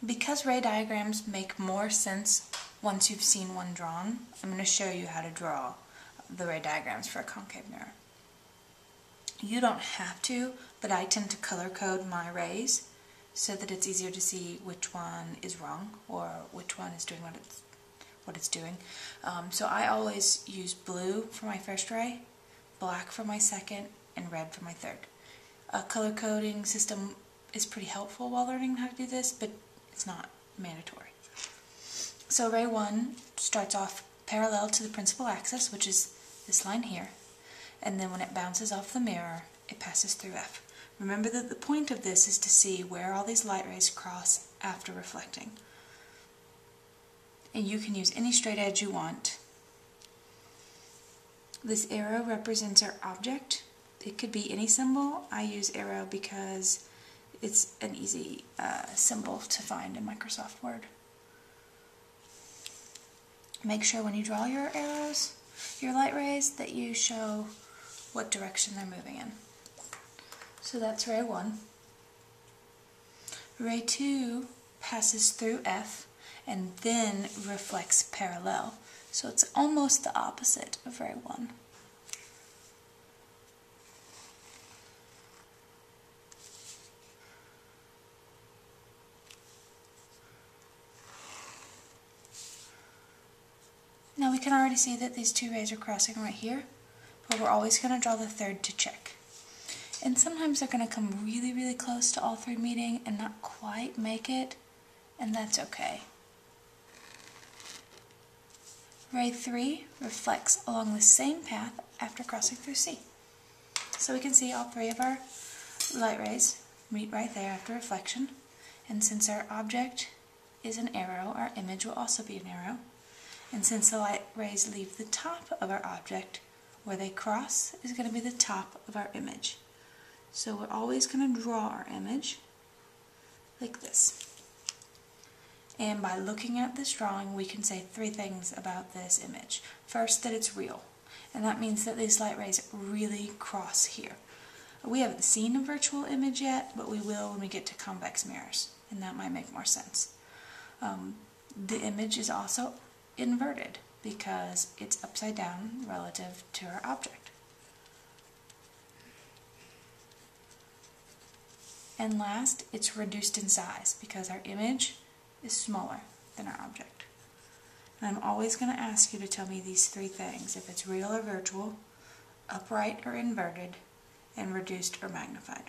Because ray diagrams make more sense once you've seen one drawn, I'm going to show you how to draw the ray diagrams for a concave mirror. You don't have to, but I tend to color code my rays so that it's easier to see which one is wrong or which one is doing what it's doing. So I always use blue for my first ray, black for my second, and red for my third. A color coding system is pretty helpful while learning how to do this, but it's not mandatory. So ray 1 starts off parallel to the principal axis, which is this line here, and then when it bounces off the mirror, it passes through F. Remember that the point of this is to see where all these light rays cross after reflecting. And you can use any straight edge you want. This arrow represents our object. It could be any symbol. I use arrow because it's an easy symbol to find in Microsoft Word. Make sure when you draw your arrows, your light rays, that you show what direction they're moving in. So that's ray 1. Ray 2 passes through F and then reflects parallel. So it's almost the opposite of ray 1. Now we can already see that these two rays are crossing right here, but we're always going to draw the third to check. And sometimes they're going to come really, really close to all three meeting and not quite make it, and that's okay. Ray 3 reflects along the same path after crossing through C. So we can see all three of our light rays meet right there after reflection, and since our object is an arrow, our image will also be an arrow. And since the light rays leave the top of our object, where they cross is going to be the top of our image. So we're always going to draw our image like this. And by looking at this drawing, we can say three things about this image. First, that it's real. And that means that these light rays really cross here. We haven't seen a virtual image yet, but we will when we get to convex mirrors. And that might make more sense. The image is also inverted because it's upside down relative to our object. And last, it's reduced in size because our image is smaller than our object. And I'm always going to ask you to tell me these three things: if it's real or virtual, upright or inverted, and reduced or magnified.